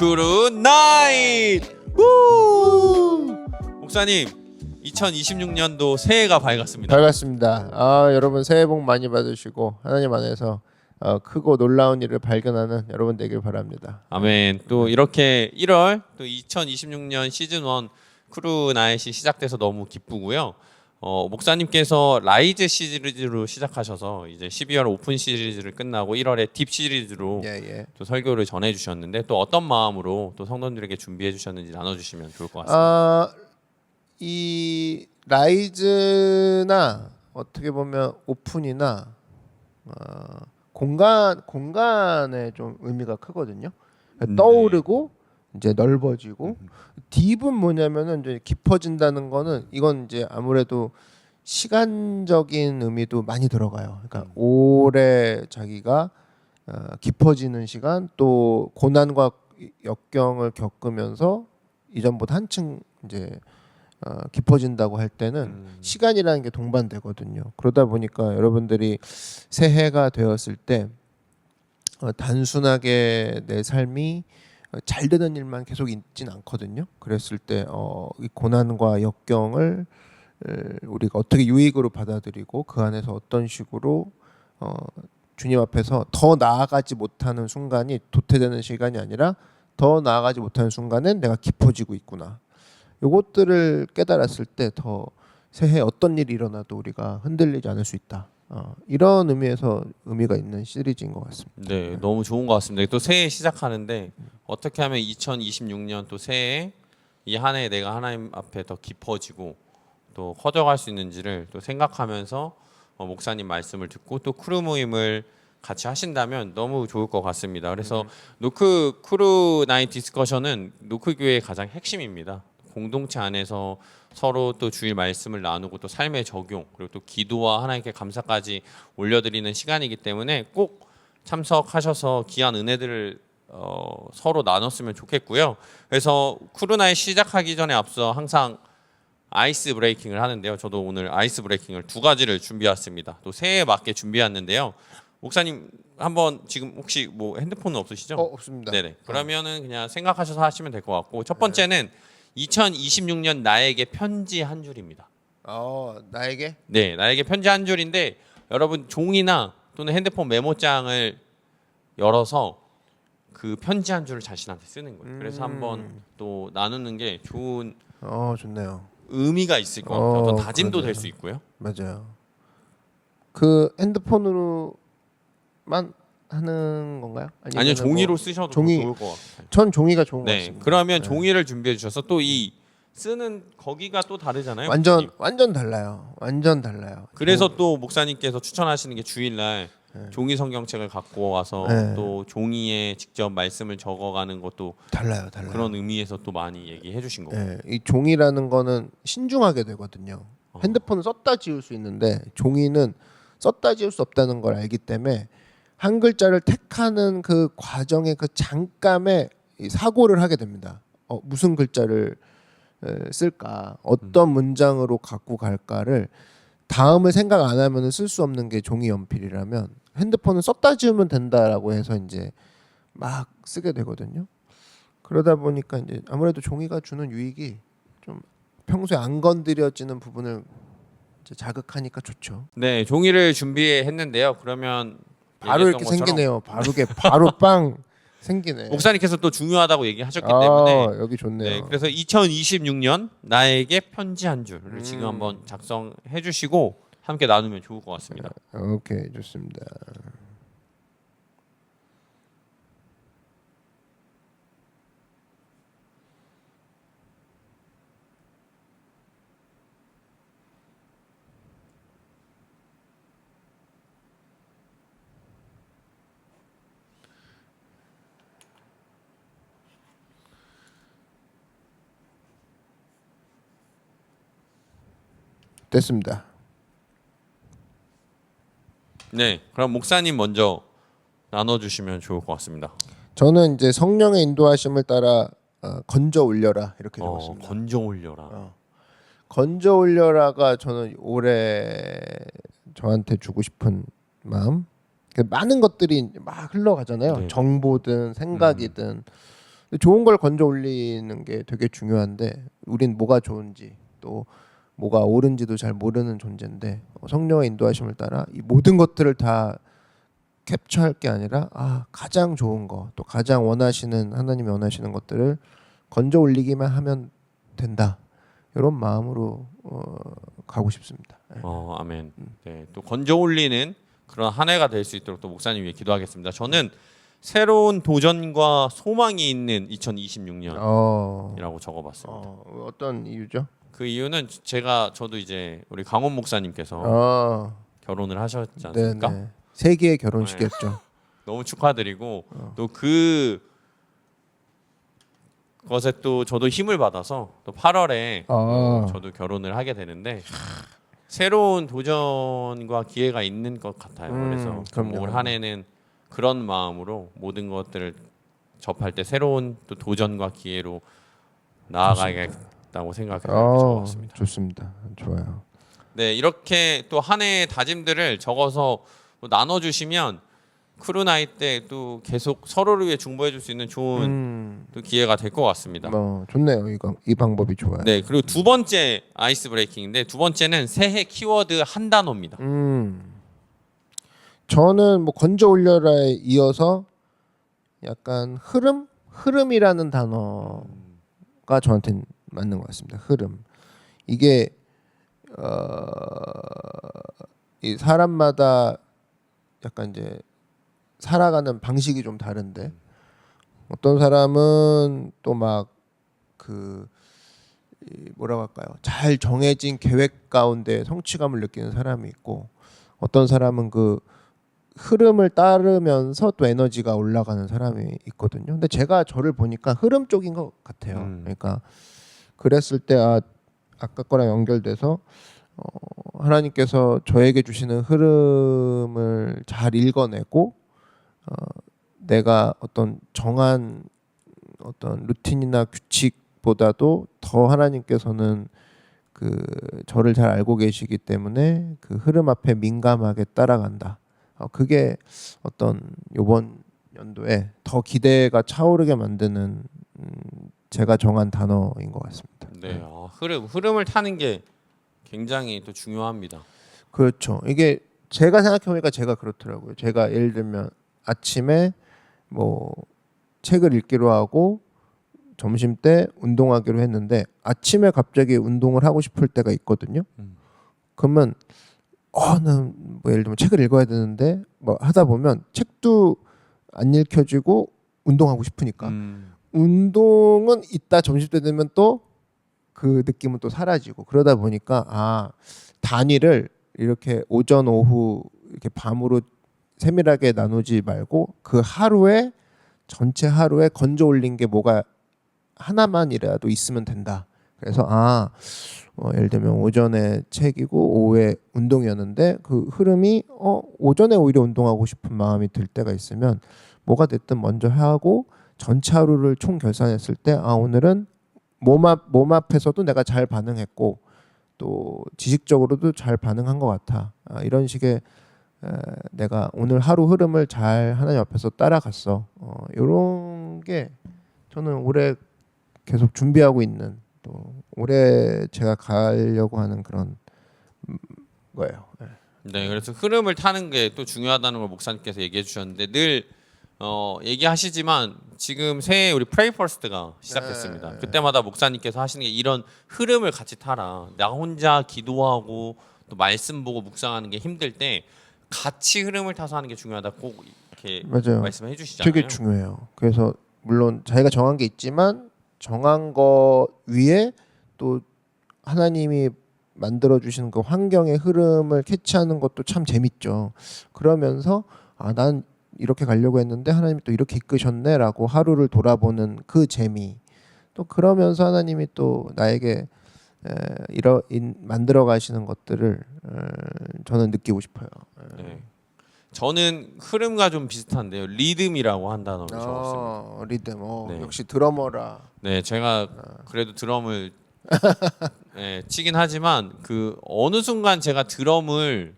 크루 나잇! 우! 목사님, 2026년도 새해가 밝았습니다. 반갑습니다. 여러분 새해 복 많이 받으시고 하나님 안에서 크고 놀라운 일을 발견하는 여러분 되길 바랍니다. 아멘. 또 이렇게 1월 또 2026년 시즌 1 크루 나잇이 시작돼서 너무 기쁘고요. 목사님께서 라이즈 시리즈로 시작하셔서 이제 12월 오픈 시리즈를 끝나고 1월에 딥 시리즈로 또 설교를 전해 주셨는데 또 어떤 마음으로 또 성도들에게 준비해 주셨는지 나눠 주시면 좋을 것 같습니다. 이 라이즈나 어떻게 보면 오픈이나 공간에 좀 의미가 크거든요. 떠오르고 이제 넓어지고 딥은 뭐냐면은 이제 깊어진다는 거는 이건 이제 아무래도 시간적인 의미도 많이 들어가요. 그러니까 오래 자기가 깊어지는 시간 또 고난과 역경을 겪으면서 이전보다 한층 이제 깊어진다고 할 때는 시간이라는 게 동반되거든요. 그러다 보니까 여러분들이 새해가 되었을 때 단순하게 내 삶이 잘 되는 일만 계속 있진 않거든요. 그랬을 때 이 고난과 역경을 우리가 어떻게 유익으로 받아들이고 그 안에서 어떤 식으로 주님 앞에서 더 나아가지 못하는 순간이 도태되는 시간이 아니라 더 나아가지 못하는 순간엔 내가 깊어지고 있구나. 요것들을 깨달았을 때 더 새해 어떤 일이 일어나도 우리가 흔들리지 않을 수 있다. 이런 의미에서 의미가 있는 시리즈인 것 같습니다. 네, 너무 좋은 것 같습니다. 또 새해 시작하는데 어떻게 하면 2026년 또 새해 이 한 해 내가 하나님 앞에 더 깊어지고 또 커져갈 수 있는지를 또 생각하면서 목사님 말씀을 듣고 또 크루 모임을 같이 하신다면 너무 좋을 것 같습니다. 그래서 노크 크루 나잇 디스커션은 노크 교회의 가장 핵심입니다. 공동체 안에서 서로 또 주일 말씀을 나누고 또 삶의 적용 그리고 또 기도와 하나님께 감사까지 올려드리는 시간이기 때문에 꼭 참석하셔서 귀한 은혜들을 서로 나눴으면 좋겠고요. 그래서 크루나잇 시작하기 전에 앞서 항상 아이스 브레이킹을 하는데요. 저도 오늘 아이스 브레이킹을 2가지를 준비했습니다. 또 새해에 맞게 준비했는데요. 목사님 한번 지금 혹시 뭐 핸드폰은 없으시죠? 없습니다. 네네. 그러면은 그냥 생각하셔서 하시면 될 것 같고 첫 번째는 2026년 나에게 편지 한 줄입니다. 나에게? 네, 나에게 편지 한 줄인데 여러분 종이나 또는 핸드폰 메모장을 열어서 그 편지 한 줄을 자신한테 쓰는 거예요. 그래서 한번 또 나누는 게 좋은 좋네요. 의미가 있을 것 같아요. 어떤 다짐도 그러네요. 될 수 있고요. 맞아요. 그 핸드폰으로만 하는 건가요? 아니요, 종이로 뭐 쓰셔도 종이- 좋을 것 같아요. 전 종이가 좋은 것 네, 같습니다. 그러면 종이를 준비해 주셔서 또 이 쓰는 거기가 또 다르잖아요. 목사님. 완전 달라요. 완전 달라요. 그래서 또 목사님께서 추천하시는 게 주일날 종이 성경책을 갖고 와서 또 종이에 직접 말씀을 적어가는 것도 달라요. 그런 의미에서 또 많이 얘기해 주신 거고. 이 종이라는 거는 신중하게 되거든요. 핸드폰은 썼다 지울 수 있는데 종이는 썼다 지울 수 없다는 걸 알기 때문에 한 글자를 택하는 그 과정의 그 잠깐의 이 사고를 하게 됩니다. 무슨 글자를 쓸까, 어떤 문장으로 갖고 갈까를 다음을 생각 안 하면 쓸 수 없는 게 종이 연필이라면 핸드폰은 썼다 지우면 된다라고 해서 이제 막 쓰게 되거든요. 그러다 보니까 이제 아무래도 종이가 주는 유익이 좀 평소에 안 건드려지는 부분을 이제 자극하니까 좋죠. 네, 종이를 준비했는데요. 그러면 바로 이렇게 얘기했던 것처럼 생기네요. 바로 빵 생기네. 목사님께서 또 중요하다고 얘기하셨기 때문에 여기 좋네요. 네, 그래서 2026년 나에게 편지 한 줄을 지금 한번 작성해 주시고 함께 나누면 좋을 것 같습니다. 오케이, 좋습니다. 됐습니다. 네, 그럼 목사님 먼저 나눠주시면 좋을 것 같습니다. 저는 이제 성령의 인도하심을 따라 건져 올려라 이렇게 적었습니다. 건져 올려라. 건져 올려라가 저는 올해 저한테 주고 싶은 마음. 많은 것들이 막 흘러가잖아요. 네. 정보든 생각이든 근데 좋은 걸 건져 올리는 게 되게 중요한데 우린 뭐가 좋은지 또 뭐가 옳은지도 잘 모르는 존재인데 성령의 인도하심을 따라 이 모든 것들을 다 캡처할 게 아니라 가장 좋은 거 또 가장 원하시는 하나님이 원하시는 것들을 건져 올리기만 하면 된다. 이런 마음으로 가고 싶습니다. 아멘. 네, 또 건져 올리는 그런 한 해가 될 수 있도록 또 목사님 위해 기도하겠습니다. 저는 새로운 도전과 소망이 있는 2026년이라고 적어봤습니다. 어떤 이유죠? 그 이유는 저도 이제 우리 강원 목사님께서 결혼을 하셨지 않습니까? 네네. 세계의 결혼식이었죠. 너무 축하드리고 또 그 것에 또 저도 힘을 받아서 또 8월에 저도 결혼을 하게 되는데 새로운 도전과 기회가 있는 것 같아요. 그래서 올 한 해는 그런 마음으로 모든 것들을 접할 때 새로운 또 도전과 기회로 나아가야겠다고 생각해서 적었습니다. 좋습니다. 좋아요. 네, 이렇게 또 한 해의 다짐들을 적어서 나눠주시면 크루 나이 때 또 계속 서로를 위해 중보해줄 수 있는 좋은 또 기회가 될 것 같습니다. 좋네요. 이 방법이 좋아요. 네, 그리고 두 번째 아이스 브레이킹인데 두 번째는 새해 키워드 한 단어입니다. 저는 뭐 건져 올려라에 이어서 약간 흐름이라는 단어가 저한테는 맞는 것 같습니다. 흐름. 이게 이 사람마다 약간 이제 살아가는 방식이 좀 다른데 어떤 사람은 또 막 뭐라고 할까요? 잘 정해진 계획 가운데 성취감을 느끼는 사람이 있고 어떤 사람은 그 흐름을 따르면서 또 에너지가 올라가는 사람이 있거든요. 근데 제가 저를 보니까 흐름 쪽인 것 같아요. 그러니까 그랬을 때 아까 거랑 연결돼서 하나님께서 저에게 주시는 흐름을 잘 읽어내고 내가 어떤 정한 어떤 루틴이나 규칙보다도 더 하나님께서는 저를 잘 알고 계시기 때문에 그 흐름 앞에 민감하게 따라간다. 그게 어떤 이번 연도에 더 기대가 차오르게 만드는 제가 정한 단어인 것 같습니다. 네, 흐름을 타는 게 굉장히 또 중요합니다. 그렇죠. 이게 제가 생각해보니까 제가 그렇더라고요. 제가 예를 들면 아침에 뭐 책을 읽기로 하고 점심 때 운동하기로 했는데 아침에 갑자기 운동을 하고 싶을 때가 있거든요. 그러면 나는 뭐 예를 들면 책을 읽어야 되는데 뭐 하다 보면 책도 안 읽혀지고 운동하고 싶으니까 운동은 이따 점심 때 되면 또 그 느낌은 또 사라지고 그러다 보니까 단위를 이렇게 오전 오후 이렇게 밤으로 세밀하게 나누지 말고 그 하루에 전체 하루에 건져 올린 게 뭐가 하나만이라도 있으면 된다. 그래서 예를 들면 오전에 책이고 오후에 운동이었는데 그 흐름이 오전에 오히려 운동하고 싶은 마음이 들 때가 있으면 뭐가 됐든 먼저 하고 전체 하루를 총 결산했을 때 오늘은 몸 앞에서도 내가 잘 반응했고 또 지식적으로도 잘 반응한 것 같아. 이런 식의 내가 오늘 하루 흐름을 잘 하나님 앞에서 따라갔어. 이런 게 저는 올해 계속 준비하고 있는 또 올해 제가 가려고 하는 그런 거예요. 네, 그래서 흐름을 타는 게 또 중요하다는 걸 목사님께서 얘기해 주셨는데 늘 얘기하시지만 지금 새해 우리 Pray First가 시작됐습니다. 그때마다 목사님께서 하시는 게 이런 흐름을 같이 타라. 나 혼자 기도하고 또 말씀 보고 묵상하는 게 힘들 때 같이 흐름을 타서 하는 게 중요하다. 꼭 이렇게 말씀해 주시잖아요. 되게 중요해요. 그래서 물론 자기가 정한 게 있지만 정한 거 위에 또 하나님이 만들어 주시는 그 환경의 흐름을 캐치하는 것도 참 재밌죠. 그러면서 난 이렇게 가려고 했는데 하나님이 또 이렇게 이끄셨네라고 하루를 돌아보는 그 재미. 또 그러면서 하나님이 또 나에게 만들어 가시는 것들을 저는 느끼고 싶어요. 네. 저는 흐름과 좀 비슷한데요. 리듬이라고 한 단어를 적었습니다. 리듬. 네. 역시 드러머라. 네, 제가 그래도 드럼을 치긴 하지만 그 어느 순간 제가 드럼을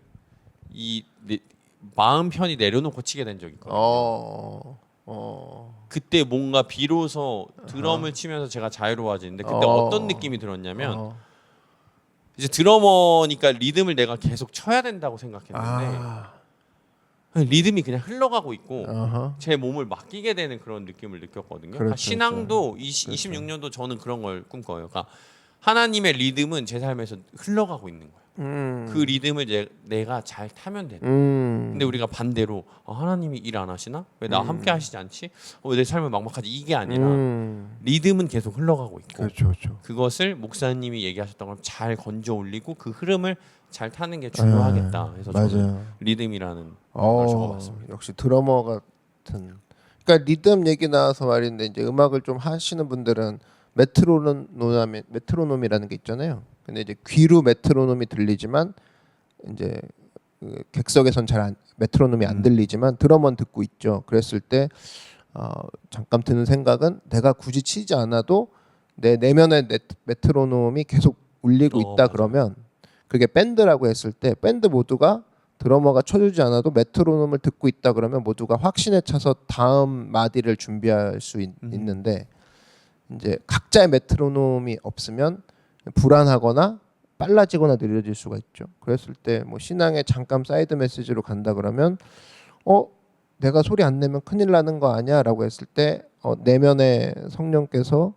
마음 편히 내려놓고 치게 된 적이 있거든요. 그때 뭔가 비로소 드럼을 치면서 제가 자유로워지는데 그때 어떤 느낌이 들었냐면 이제 드러머니까 리듬을 내가 계속 쳐야 된다고 생각했는데 리듬이 그냥 흘러가고 있고 제 몸을 맡기게 되는 그런 느낌을 느꼈거든요. 그러니까 신앙도 26년도 저는 그런 걸 꿈꿔요. 그러니까 하나님의 리듬은 제 삶에서 흘러가고 있는 거예요. 그 리듬을 내가 잘 타면 되는. 근데 우리가 반대로 하나님이 일 안 하시나? 왜 나 함께 하시지 않지? 왜 내 삶은 막막하지? 이게 아니라 리듬은 계속 흘러가고 있고 그렇죠, 그렇죠. 그것을 목사님이 얘기하셨던 걸 잘 건져 올리고 그 흐름을 잘 타는 게 중요하겠다. 그래서 저는 리듬이라는 걸 적어봤습니다. 역시 드러머 같은. 그러니까 리듬 얘기 나와서 말인데 이제 음악을 좀 하시는 분들은 메트로놈이라는 게 있잖아요. 근데 이제 귀로 메트로놈이 들리지만 이제 그 객석에선 메트로놈이 안 들리지만 드럼은 듣고 있죠. 그랬을 때 잠깐 드는 생각은 내가 굳이 치지 않아도 내 내면의 메트로놈이 계속 울리고 있다. 맞아요. 그러면 그게 밴드라고 했을 때 밴드 모두가 드러머가 쳐주지 않아도 메트로놈을 듣고 있다 그러면 모두가 확신에 차서 다음 마디를 준비할 수 있는데 이제 각자의 메트로놈이 없으면 불안하거나 빨라지거나 느려질 수가 있죠. 그랬을 때 뭐 신앙의 잠깐 사이드 메시지로 간다 그러면 내가 소리 안 내면 큰일 나는 거 아니야라고 했을 때 내면의 성령께서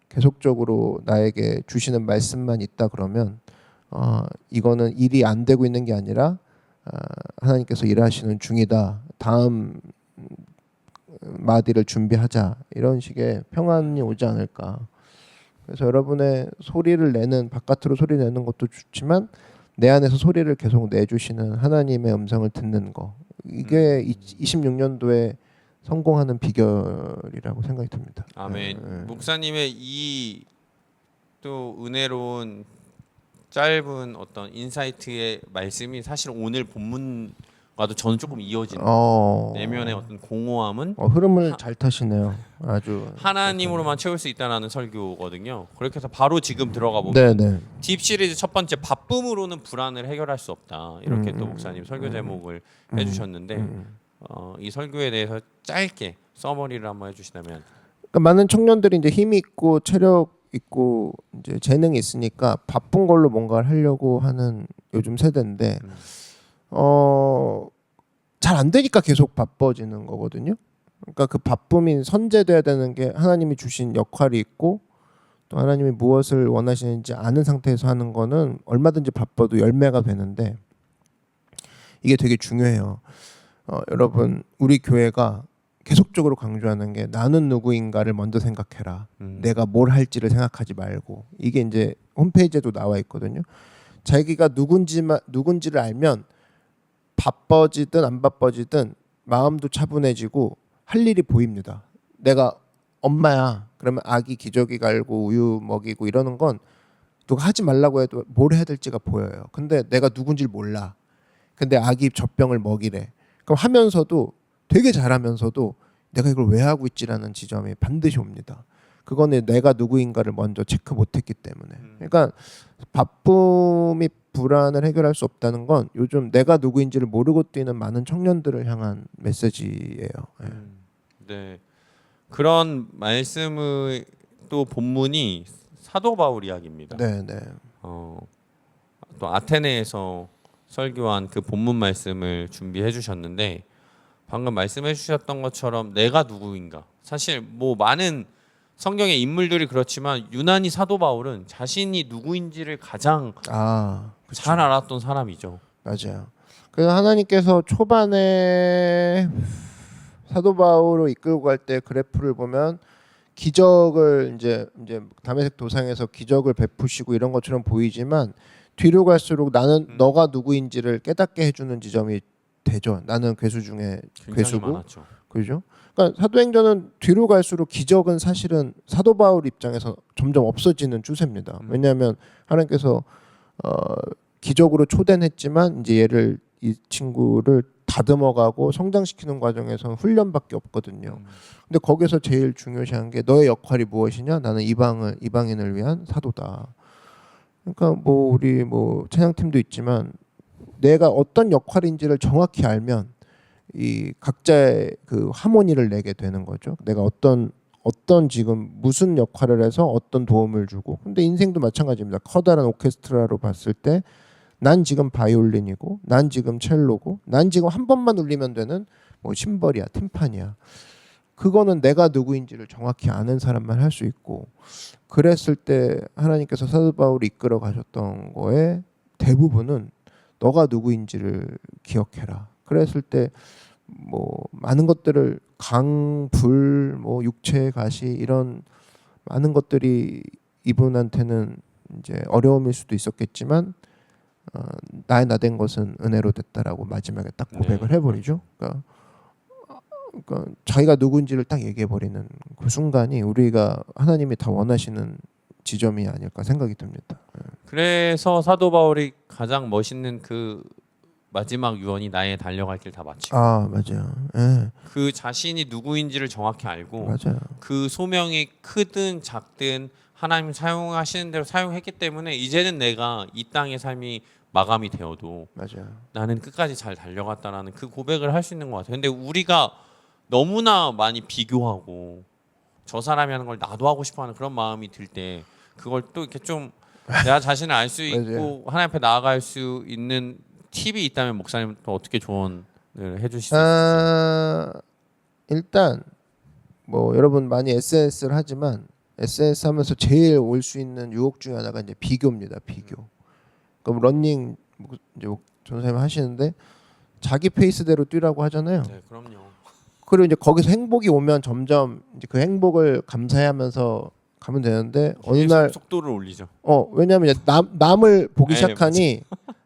계속적으로 나에게 주시는 말씀만 있다 그러면 이거는 일이 안 되고 있는 게 아니라 하나님께서 일하시는 중이다. 다음 마디를 준비하자. 이런 식의 평안이 오지 않을까. 그래서 여러분의 소리를 내는 바깥으로 소리 내는 것도 좋지만 내 안에서 소리를 계속 내주시는 하나님의 음성을 듣는 거. 이게 26년도에 성공하는 비결이라고 생각이 듭니다. 아멘. 목사님의 이 또 은혜로운 짧은 어떤 인사이트의 말씀이 사실 오늘 본문과도 저는 조금 이어지는 내면의 어떤 공허함은 흐름을 잘 타시네요. 아주 하나님으로만 채울 수 있다는 설교거든요. 그렇게 해서 바로 지금 들어가 보면 네네. 딥 시리즈 첫 번째 바쁨으로는 불안을 해결할 수 없다. 이렇게 또 목사님 설교 제목을 해주셨는데 이 설교에 대해서 짧게 서머리를 한번 해주시다면. 그러니까 많은 청년들이 이제 힘이 있고 체력 있고 이제 재능이 있으니까 바쁜 걸로 뭔가를 하려고 하는 요즘 세대인데 잘 안 되니까 계속 바빠지는 거거든요. 그러니까 그 바쁨이 선제돼야 되는 게 하나님이 주신 역할이 있고 또 하나님이 무엇을 원하시는지 아는 상태에서 하는 거는 얼마든지 바빠도 열매가 되는데 이게 되게 중요해요. 여러분 우리 교회가 계속적으로 강조하는 게 나는 누구인가를 먼저 생각해라. 내가 뭘 할지를 생각하지 말고 이게 이제 홈페이지에도 나와 있거든요. 자기가 누군지를 알면 바빠지든 안 바빠지든 마음도 차분해지고 할 일이 보입니다. 내가 엄마야. 그러면 아기 기저귀 갈고 우유 먹이고 이러는 건 누가 하지 말라고 해도 뭘 해야 될지가 보여요. 근데 내가 누군지를 몰라. 근데 아기 젖병을 먹이래. 그럼 하면서도 되게 잘하면서도 내가 이걸 왜 하고 있지라는 지점이 반드시 옵니다. 그거는 내가 누구인가를 먼저 체크 못했기 때문에. 그러니까 바쁨이 불안을 해결할 수 없다는 건 요즘 내가 누구인지를 모르고 뛰는 많은 청년들을 향한 메시지예요. 네, 그런 말씀의 또 본문이 사도 바울 이야기입니다. 네. 또 아테네에서 설교한 그 본문 말씀을 준비해 주셨는데 방금 말씀해 주셨던 것처럼 내가 누구인가 사실 뭐 많은 성경의 인물들이 그렇지만 유난히 사도 바울은 자신이 누구인지를 가장 잘 알았던 사람이죠. 맞아요. 그래서 하나님께서 초반에 사도 바울을 이끌고 갈 때 그래프를 보면 기적을 이제 다메섹 도상에서 기적을 베푸시고 이런 것처럼 보이지만 뒤로 갈수록 나는 너가 누구인지를 깨닫게 해주는 지점이 되죠. 나는 괴수 중에 괴수고, 많았죠. 그죠? 그러니까 사도행전은 뒤로 갈수록 기적은 사실은 사도 바울 입장에서 점점 없어지는 추세입니다. 왜냐하면 하나님께서 기적으로 초대했지만 이제 얘를 이 친구를 다듬어가고 성장시키는 과정에서는 훈련밖에 없거든요. 근데 거기서 제일 중요시한 게 너의 역할이 무엇이냐? 나는 이방인을 위한 사도다. 그러니까 뭐 우리 뭐 찬양팀도 있지만 내가 어떤 역할인지를 정확히 알면 이 각자의 그 하모니를 내게 되는 거죠. 내가 어떤 지금 무슨 역할을 해서 어떤 도움을 주고. 근데 인생도 마찬가지입니다. 커다란 오케스트라로 봤을 때 난 지금 바이올린이고, 난 지금 첼로고, 난 지금 한 번만 울리면 되는 뭐 심벌이야, 팀판이야. 그거는 내가 누구인지를 정확히 아는 사람만 할 수 있고, 그랬을 때 하나님께서 사도 바울이 이끌어 가셨던 거에 대부분은 너가 누구인지를 기억해라. 그랬을 때 뭐 많은 것들을 강, 불, 뭐 육체, 가시 이런 많은 것들이 이분한테는 이제 어려움일 수도 있었겠지만 나의 나된 것은 은혜로 됐다라고 마지막에 딱 고백을 네. 해버리죠. 그러니까 자기가 누군지를 딱 얘기해버리는 그 순간이 우리가 하나님이 다 원하시는 지점이 아닐까 생각이 듭니다. 그래서 사도 바울이 가장 멋있는 그 마지막 유언이 나의 달려갈 길 다 마치고 아 맞아요. 예, 그 자신이 누구인지를 정확히 알고 맞아요. 그 소명이 크든 작든 하나님 사용하시는 대로 사용했기 때문에 이제는 내가 이 땅의 삶이 마감이 되어도 맞아요. 나는 끝까지 잘 달려갔다라는 그 고백을 할 수 있는 것 같아요. 근데 우리가 너무나 많이 비교하고 저 사람이 하는 걸 나도 하고 싶어하는 그런 마음이 들 때 그걸 또 이렇게 좀 내가 자신을 알 수 맞아요. 있고 하나님 앞에 나아갈 수 있는 팁이 있다면 목사님 또 어떻게 조언을 해주실 수 있을지. 일단 뭐 여러분 많이 SNS를 하지만 SNS 하면서 제일 올 수 있는 유혹 중에 하나가 이제 비교입니다. 비교. 그럼 러닝 이제 전사님 하시는데 자기 페이스대로 뛰라고 하잖아요. 네, 그럼요. 그리고 이제 거기서 행복이 오면 점점 이제 그 행복을 감사해하면서 가면 되는데 어느 날 속도를 올리죠. 왜냐하면 이제 남을 보기 네, 시작하니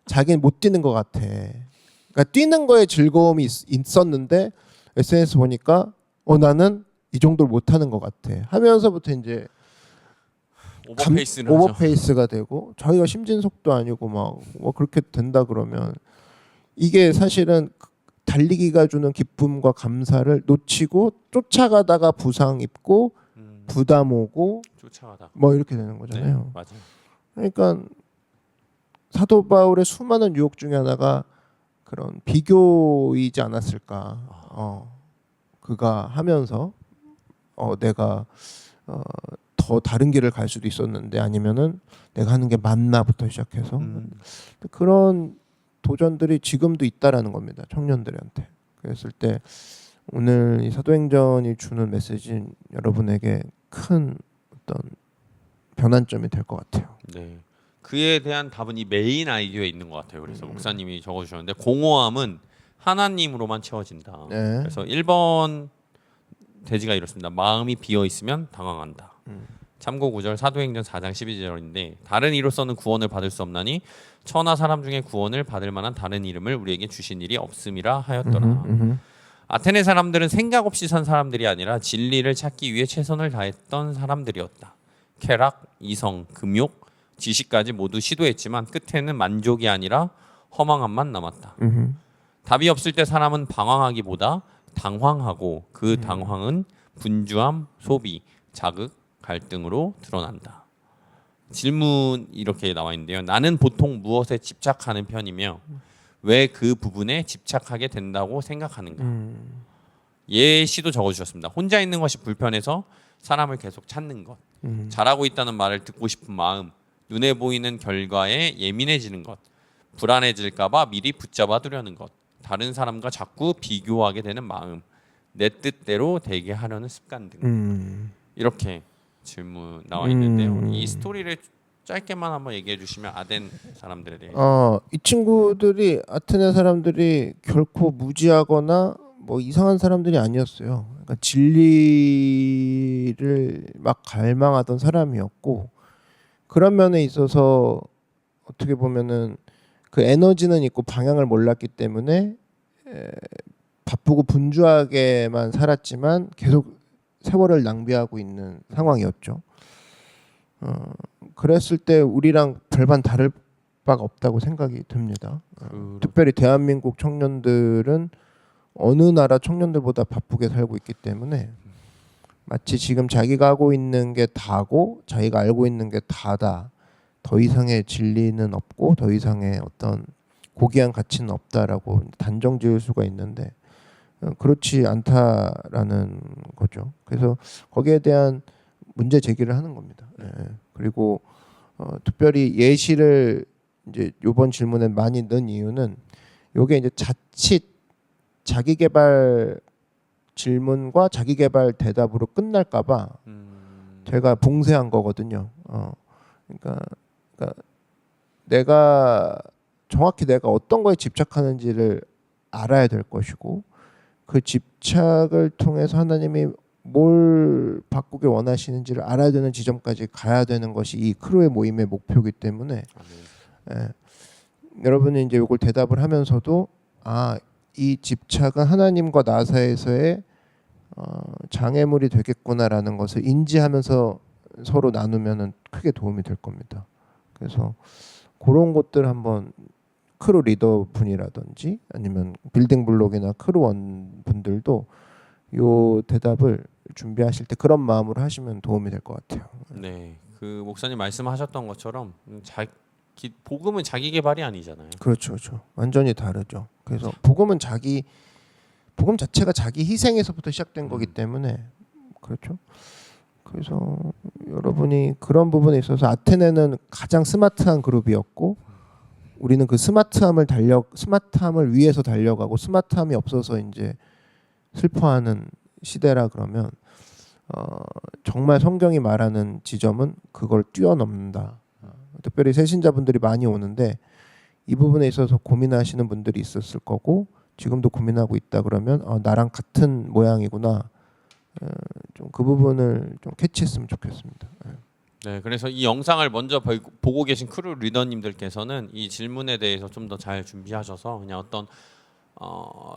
자기는 못 뛰는 것 같아. 그러니까 뛰는 거에 즐거움이 있었는데 SNS 보니까 나는 이 정도를 못 하는 것 같아. 하면서부터 이제 오버페이스를 하죠. 오버페이스가 되고 자기가 심진속도 아니고 막 그렇게 된다 그러면 이게 사실은 달리기가 주는 기쁨과 감사를 놓치고 쫓아가다가 부상 입고 부담 오고 쫓아가다. 뭐 이렇게 되는 네, 거잖아요. 맞아요. 그러니까 사도 바울의 수많은 유혹 중에 하나가 그런 비교이지 않았을까. 그가 하면서 내가 더 다른 길을 갈 수도 있었는데 아니면은 내가 하는 게 맞나부터 시작해서 그런 도전들이 지금도 있다라는 겁니다. 청년들한테. 그랬을 때 오늘 이 사도행전이 주는 메시지는 여러분에게 큰 어떤 변환점이 될 것 같아요. 네. 그에 대한 답은 이 메인 아이디어에 있는 것 같아요. 그래서 목사님이 적어주셨는데 공허함은 하나님으로만 채워진다. 네. 그래서 1번 대지가 이렇습니다. 마음이 비어 있으면 당황한다. 참고 구절 사도행전 4장 12절인데 다른 이로서는 구원을 받을 수 없나니 천하 사람 중에 구원을 받을 만한 다른 이름을 우리에게 주신 일이 없음이라 하였더라. 아테네 사람들은 생각 없이 산 사람들이 아니라 진리를 찾기 위해 최선을 다했던 사람들이었다. 쾌락, 이성, 금욕, 지식까지 모두 시도했지만 끝에는 만족이 아니라 허망함만 남았다. 답이 없을 때 사람은 방황하기보다 당황하고 그 당황은 분주함, 소비, 자극, 갈등으로 드러난다. 질문 이렇게 나와 있는데요. 나는 보통 무엇에 집착하는 편이며 왜 그 부분에 집착하게 된다고 생각하는가? 예시도 적어주셨습니다. 혼자 있는 것이 불편해서 사람을 계속 찾는 것, 잘하고 있다는 말을 듣고 싶은 마음, 눈에 보이는 결과에 예민해지는 것, 불안해질까봐 미리 붙잡아 두려는 것, 다른 사람과 자꾸 비교하게 되는 마음, 내 뜻대로 되게 하려는 습관 등 이렇게 질문 나와 있는데요. 이 스토리를 짧게만 한번 얘기해 주시면 아덴 사람들에 대해. 이 친구들이 아테네 사람들이 결코 무지하거나 뭐 이상한 사람들이 아니었어요. 그러니까 진리를 막 갈망하던 사람이었고 그런 면에 있어서 어떻게 보면은 그 에너지는 있고 방향을 몰랐기 때문에 바쁘고 분주하게만 살았지만 계속 세월을 낭비하고 있는 상황이었죠. 그랬을 때 우리랑 별반 다를 바가 없다고 생각이 듭니다. 특별히 대한민국 청년들은 어느 나라 청년들보다 바쁘게 살고 있기 때문에 마치 지금 자기가 하고 있는 게 다고 자기가 알고 있는 게 다다. 더 이상의 진리는 없고 더 이상의 어떤 고귀한 가치는 없다라고 단정 지을 수가 있는데 그렇지 않다라는 거죠. 그래서 거기에 대한 문제 제기를 하는 겁니다. 예. 그리고 특별히 예시를 이제 이번 질문에 많이 넣은 이유는 요게 이제 자칫 자기 개발 질문과 자기 개발 대답으로 끝날까봐 제가 봉쇄한 거거든요. 그러니까 내가 정확히 내가 어떤 거에 집착하는지를 알아야 될 것이고 그 집착을 통해서 하나님이 뭘 바꾸길 원하시는지를 알아야 되는 지점까지 가야 되는 것이 이 크루의 모임의 목표이기 때문에 예, 여러분이 이제 이걸 대답을 하면서도 이 집착은 하나님과 나 사이에서의 장애물이 되겠구나라는 것을 인지하면서 서로 나누면은 크게 도움이 될 겁니다. 그래서 그런 것들 한번 크루 리더 분이라든지 아니면 빌딩 블록이나 크루원 분들도 요 대답을 준비하실 때 그런 마음으로 하시면 도움이 될 것 같아요. 네, 그 목사님 말씀하셨던 것처럼 복음은 자기 개발이 아니잖아요. 그렇죠, 그렇죠. 완전히 다르죠. 그래서 복음 자체가 자기 희생에서부터 시작된 거기 때문에 그렇죠. 그래서 여러분이 그런 부분에 있어서 아테네는 가장 스마트한 그룹이었고 우리는 그 스마트함을 위해서 달려가고 스마트함이 없어서 이제 슬퍼하는 시대라 그러면 정말 성경이 말하는 지점은 그걸 뛰어넘는다. 특별히 새신자분들이 많이 오는데 이 부분에 있어서 고민하시는 분들이 있었을 거고 지금도 고민하고 있다 그러면 나랑 같은 모양이구나. 좀 그 부분을 좀 캐치했으면 좋겠습니다. 네, 그래서 이 영상을 먼저 보고 계신 크루 리더님들께서는 이 질문에 대해서 좀 더 잘 준비하셔서 그냥 어떤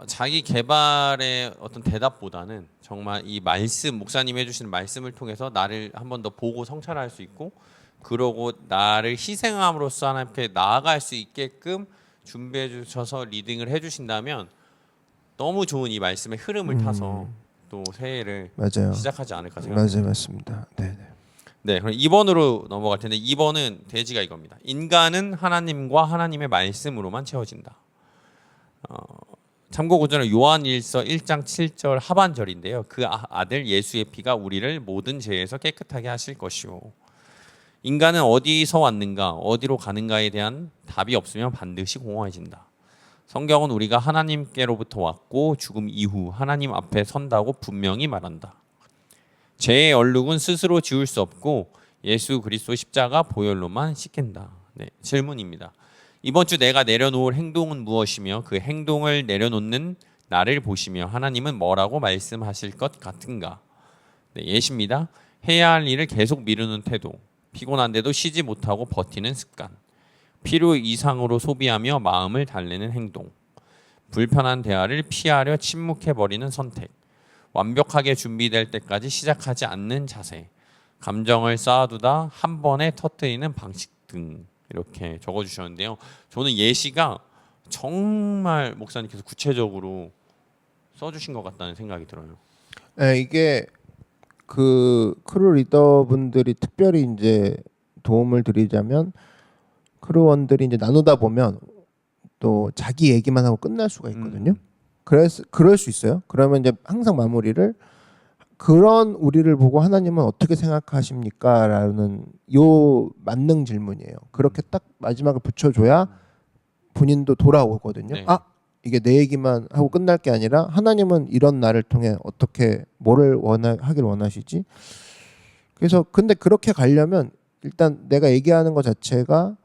자기 개발의 어떤 대답보다는 정말 이 말씀 목사님이 해주시는 말씀을 통해서 나를 한 번 더 보고 성찰할 수 있고 그러고 나를 희생함으로써 하나님께 나아갈 수 있게끔 준비해 주셔서 리딩을 해주신다면 너무 좋은 이 말씀의 흐름을 타서 또 새해를 맞아요. 시작하지 않을까 생각합니다. 맞아요, 맞습니다. 네. 네, 그럼 2번으로 넘어갈 텐데 2번은 대지가 이겁니다. 인간은 하나님과 하나님의 말씀으로만 채워진다. 참고 구절은 요한일서 1장 7절 하반절인데요. 그 아들 예수의 피가 우리를 모든 죄에서 깨끗하게 하실 것이요. 인간은 어디서 왔는가, 어디로 가는가에 대한 답이 없으면 반드시 공허해진다. 성경은 우리가 하나님께로부터 왔고 죽음 이후 하나님 앞에 선다고 분명히 말한다. 죄의 얼룩은 스스로 지울 수 없고 예수 그리스도 십자가 보혈로만 씻긴다. 네, 질문입니다. 이번 주 내가 내려놓을 행동은 무엇이며 그 행동을 내려놓는 나를 보시며 하나님은 뭐라고 말씀하실 것 같은가? 네, 예시입니다. 해야 할 일을 계속 미루는 태도, 피곤한데도 쉬지 못하고 버티는 습관, 필요 이상으로 소비하며 마음을 달래는 행동, 불편한 대화를 피하려 침묵해버리는 선택, 완벽하게 준비될 때까지 시작하지 않는 자세, 감정을 쌓아두다 한 번에 터뜨리는 방식 등 이렇게 적어주셨는데요. 저는 예시가 정말 목사님께서 구체적으로 써주신 것 같다는 생각이 들어요. 네, 이게 그 크루 리더분들이 특별히 이제 도움을 드리자면 크루원들이 이제 나누다 보면 또 자기 얘기만 하고 끝날 수가 있거든요. 그럴 수 있어요. 그러면 이제 항상 마무리를 그런 우리를 보고 하나님은 어떻게 생각하십니까?라는 요 만능 질문이에요. 그렇게 딱 마지막에 붙여줘야 본인도 돌아오거든요. 네. 이게 내 얘기만 하고 끝날 게 아니라 하나님은 이런 나를 통해 어떻게 뭐를 하길 원하시지? 그래서 근데 그렇게 가려면 일단 내가 얘기하는 것 자체가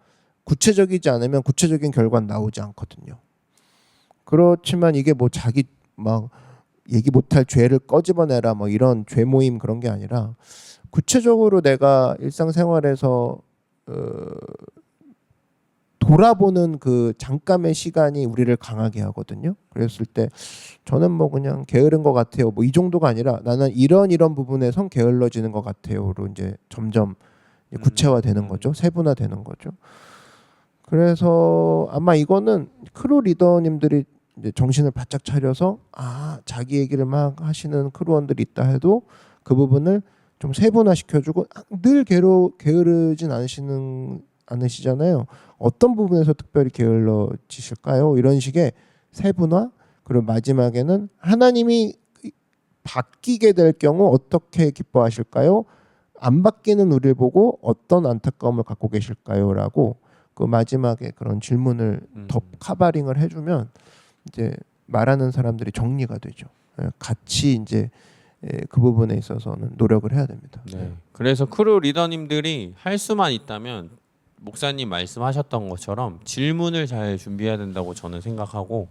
구체적이지 않으면 구체적인 결과는 나오지 않거든요. 그렇지만 이게 뭐 자기 막 얘기 못할 죄를 꺼집어내라 뭐 이런 죄 모임 그런 게 아니라 구체적으로 내가 일상생활에서 돌아보는 그 잠깐의 시간이 우리를 강하게 하거든요. 그랬을 때 저는 뭐 그냥 게으른 것 같아요. 뭐 이 정도가 아니라 나는 이런 부분에선 게을러지는 것 같아요로 이제 점점 구체화되는 거죠. 세분화되는 거죠. 그래서 아마 이거는 크루 리더님들이 이제 정신을 바짝 차려서 자기 얘기를 막 하시는 크루원들이 있다 해도 그 부분을 좀 세분화 시켜주고 늘 게으르진 않으시잖아요. 어떤 부분에서 특별히 게을러지실까요? 이런 식의 세분화 그리고 마지막에는 하나님이 바뀌게 될 경우 어떻게 기뻐하실까요? 안 바뀌는 우리를 보고 어떤 안타까움을 갖고 계실까요?라고 그 마지막에 그런 질문을 더 카바링을 해주면 이제 말하는 사람들이 정리가 되죠. 같이 이제 그 부분에 있어서는 노력을 해야 됩니다. 네. 그래서 크루 리더님들이 할 수만 있다면 목사님 말씀하셨던 것처럼 질문을 잘 준비해야 된다고 저는 생각하고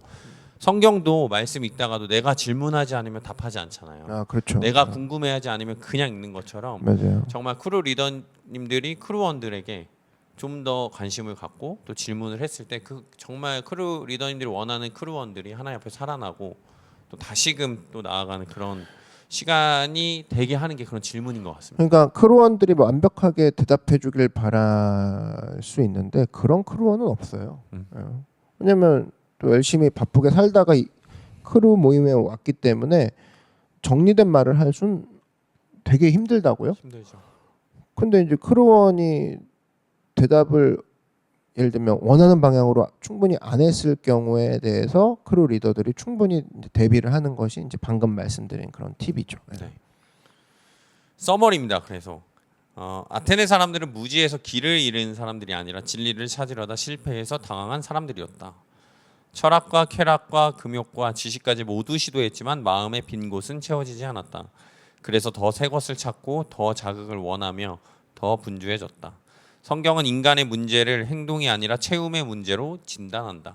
성경도 말씀 읽다가도 내가 질문하지 않으면 답하지 않잖아요. 아 그렇죠. 내가 궁금해하지 않으면 그냥 읽는 것처럼 맞아요. 정말 크루 리더님들이 크루원들에게 좀 더 관심을 갖고 또 질문을 했을 때 그 정말 크루 리더님들이 원하는 크루원들이 하나님 앞에 살아나고 또 다시금 또 나아가는 그런 시간이 되게 하는 게 그런 질문인 것 같습니다. 그러니까 크루원들이 뭐 완벽하게 대답해주길 바랄 수 있는데 그런 크루원은 없어요. 왜냐면 또 열심히 바쁘게 살다가 크루 모임에 왔기 때문에 정리된 말을 할 순 되게 힘들다고요. 힘들죠. 근데 이제 크루원이 대답을 예를 들면 원하는 방향으로 충분히 안 했을 경우에 대해서 크루 리더들이 충분히 이제 대비를 하는 것이 이제 방금 말씀드린 그런 팁이죠. 네. 서머리입니다. 그래서 아테네 사람들은 무지에서 길을 잃은 사람들이 아니라 진리를 찾으려다 실패해서 당황한 사람들이었다. 철학과 쾌락과 금욕과 지식까지 모두 시도했지만 마음의 빈 곳은 채워지지 않았다. 그래서 더 새 것을 찾고 더 자극을 원하며 더 분주해졌다. 성경은 인간의 문제를 행동이 아니라 채움의 문제로 진단한다.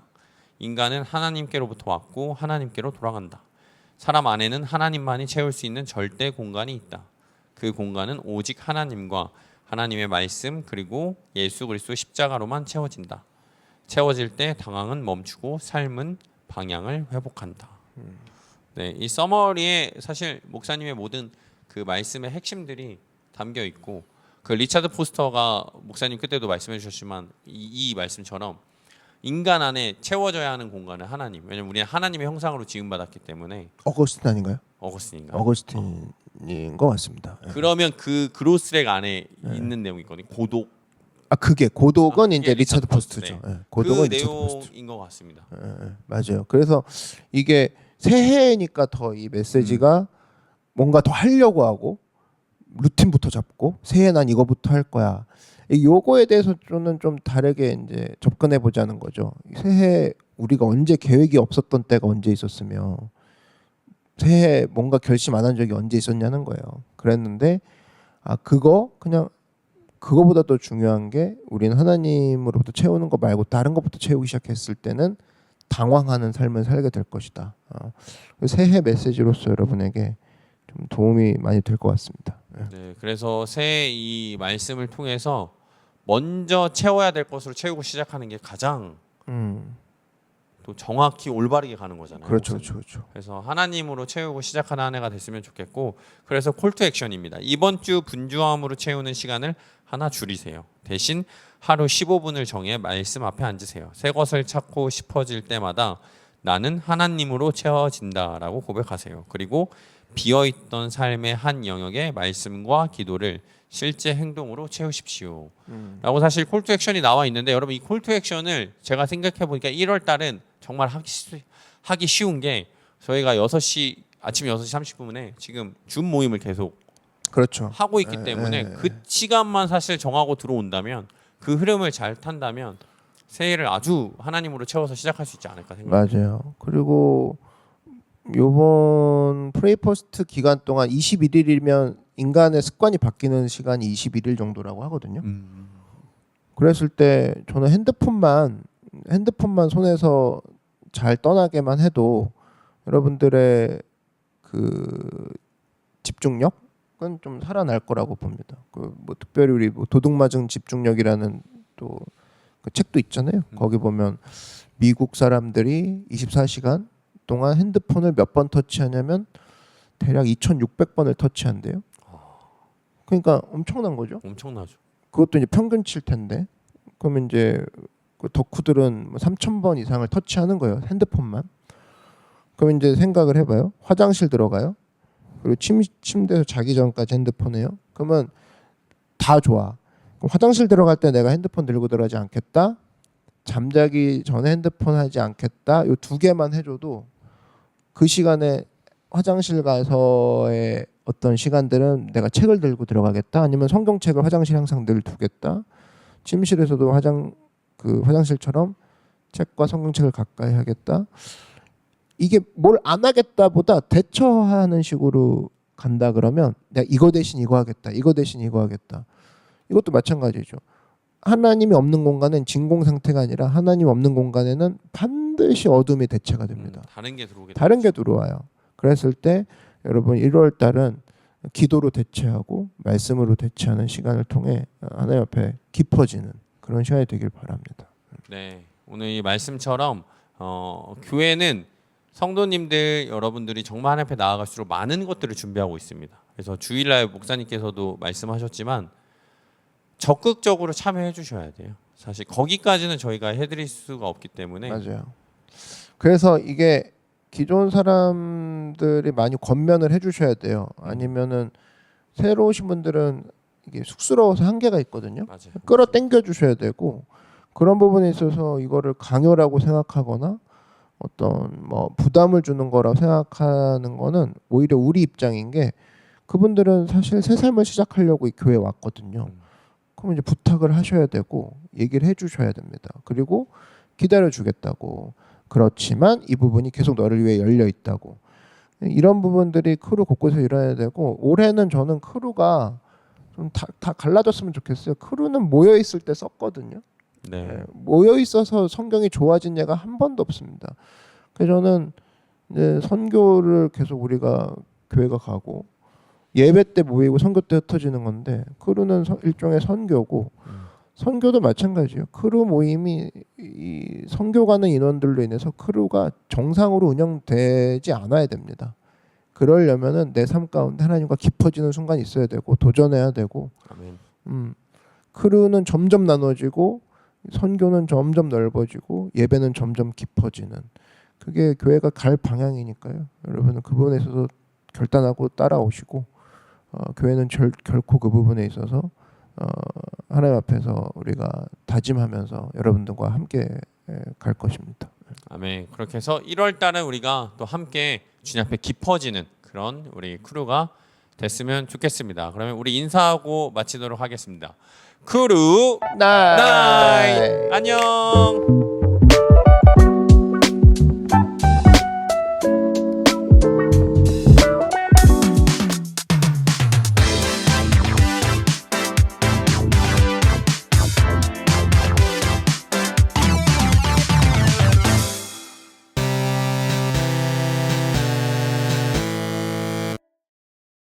인간은 하나님께로부터 왔고 하나님께로 돌아간다. 사람 안에는 하나님만이 채울 수 있는 절대 공간이 있다. 그 공간은 오직 하나님과 하나님의 말씀 그리고 예수 그리스도 십자가로만 채워진다. 채워질 때 당황은 멈추고 삶은 방향을 회복한다. 네, 이 서머리에 사실 목사님의 모든 그 말씀의 핵심들이 담겨 있고 그 리차드 포스터가 목사님 그때도 말씀해 주셨지만 이 말씀처럼 인간 안에 채워져야 하는 공간은 하나님. 왜냐면 우리는 하나님의 형상으로 지음받았기 때문에. 어거스틴 아닌가요? 어거스틴인가? 어거스틴인 것 같습니다. 그러면 그 그로스렉 안에 있는 내용이 있거든요. 고독. 아 그게 고독은 그게 이제 리차드 포스트. 포스트죠. 네. 고독은 그 리차드 포스트. 내용인 것 같습니다. 맞아요. 그래서 이게 새해니까 더 이 메시지가 뭔가 더 하려고 하고 루틴부터 잡고 새해 난 이거부터 할 거야. 요거에 대해서 저는 좀 다르게 이제 접근해 보자는 거죠. 새해 우리가 언제 계획이 없었던 때가 언제 있었으며 새해 뭔가 결심 안 한 적이 언제 있었냐는 거예요. 그랬는데 그거 그냥 그거보다 더 중요한 게 우리는 하나님으로부터 채우는 거 말고 다른 것부터 채우기 시작했을 때는 당황하는 삶을 살게 될 것이다. 새해 메시지로서 여러분에게 좀 도움이 많이 될 것 같습니다. 네, 그래서 새해 이 말씀을 통해서 먼저 채워야 될 것으로 채우고 시작하는 게 가장 또 정확히 올바르게 가는 거잖아요. 그렇죠. 그래서 하나님으로 채우고 시작하는 한 해가 됐으면 좋겠고 그래서 콜투 액션입니다. 이번 주 분주함으로 채우는 시간을 하나 줄이세요. 대신 하루 15분을 정해 말씀 앞에 앉으세요. 새 것을 찾고 싶어질 때마다 나는 하나님으로 채워진다라고 고백하세요. 그리고 비어있던 삶의 한 영역에 말씀과 기도를 실제 행동으로 채우십시오. 라고 사실 콜투 액션이 나와 있는데 여러분 이 콜투 액션을 제가 생각해 보니까 1월 달은 정말 하기 쉬운 게 저희가 아침 6시 30분에 지금 줌 모임을 계속 그렇죠. 하고 있기 때문에 그 시간만 사실 정하고 들어온다면 그 흐름을 잘 탄다면 새해를 아주 하나님으로 채워서 시작할 수 있지 않을까 생각합니다. 맞아요. 그리고 요번 프레이 퍼스트 기간 동안 21일이면 인간의 습관이 바뀌는 시간이 21일 정도라고 하거든요. 그랬을 때 저는 핸드폰만 손에서 잘 떠나게만 해도 여러분들의 그 집중력은 좀 살아날 거라고 봅니다. 그 뭐 특별히 우리 뭐 도둑맞은 집중력이라는 또 그 책도 있잖아요. 거기 보면 미국 사람들이 24시간 동안 핸드폰을 몇 번 터치하냐면 대략 2,600번을 터치한대요. 그러니까 엄청난 거죠. 엄청나죠. 그것도 이제 평균치일 텐데 그러면 이제 그 덕후들은 3,000번 이상을 터치하는 거예요. 핸드폰만. 그럼 이제 생각을 해봐요. 화장실 들어가요. 그리고 침대에서 자기 전까지 핸드폰 해요. 그러면 다 좋아. 그럼 화장실 들어갈 때 내가 핸드폰 들고 들어가지 않겠다. 잠자기 전에 핸드폰 하지 않겠다. 요 두 개만 해줘도 그 시간에 화장실 가서의 어떤 시간들은 내가 책을 들고 들어가겠다. 아니면 성경책을 화장실 항상 늘 두겠다. 침실에서도 화장실처럼 책과 성경책을 가까이 하겠다. 이게 뭘 안 하겠다보다 대처하는 식으로 간다 그러면 내가 이거 대신 이거 하겠다. 이거 대신 이거 하겠다. 이것도 마찬가지죠. 하나님이 없는 공간은 진공 상태가 아니라 하나님 없는 공간에는 반드시 어둠이 대체가 됩니다. 다른 게 들어오게 다른 게 들어와요. 그랬을 때 여러분 1월 달은 기도로 대체하고 말씀으로 대체하는 시간을 통해 하나님 앞에 깊어지는 그런 시간이 되길 바랍니다. 네, 오늘 이 말씀처럼 교회는 성도님들 여러분들이 정말 하나님 앞에 나아갈수록 많은 것들을 준비하고 있습니다. 그래서 주일날 목사님께서도 말씀하셨지만 적극적으로 참여해 주셔야 돼요. 사실 거기까지는 저희가 해드릴 수가 없기 때문에. 맞아요. 그래서 이게 기존 사람들이 많이 권면을 해주셔야 돼요. 아니면은 새로 오신 분들은 이게 쑥스러워서 한계가 있거든요. 맞아요. 끌어당겨 주셔야 되고 그런 부분에 있어서 이거를 강요라고 생각하거나 어떤 뭐 부담을 주는 거라고 생각하는 거는 오히려 우리 입장인 게 그분들은 사실 새 삶을 시작하려고 이 교회에 왔거든요. 그럼 이제 부탁을 하셔야 되고 얘기를 해주셔야 됩니다. 그리고 기다려 주겠다고. 그렇지만 이 부분이 계속 너를 위해 열려 있다고. 이런 부분들이 크루 곳곳에 일어나야 되고 올해는 저는 크루가 좀 다 갈라졌으면 좋겠어요. 크루는 모여 있을 때 썼거든요. 네. 모여 있어서 성경이 좋아진 예가 한 번도 없습니다. 그래서 저는 이제 선교를 계속 우리가 교회가 가고 예배 때 모이고 선교 때 흩어지는 건데 크루는 일종의 선교고 선교도 마찬가지예요. 크루 모임이 이 선교 가는 인원들로 인해서 크루가 정상으로 운영되지 않아야 됩니다. 그러려면은 내 삶 가운데 하나님과 깊어지는 순간이 있어야 되고 도전해야 되고 아멘. 크루는 점점 나눠지고 선교는 점점 넓어지고 예배는 점점 깊어지는 그게 교회가 갈 방향이니까요. 여러분은 그 부분에 있어서 결단하고 따라오시고 교회는 결코 그 부분에 있어서 하나님 앞에서 우리가 다짐하면서 여러분들과 함께 갈 것입니다. 아멘. 그렇게 해서 1월 달은 우리가 또 함께 주님 앞에 깊어지는 그런 우리 크루가 됐으면 좋겠습니다. 그러면 우리 인사하고 마치도록 하겠습니다. 크루 나이 안녕.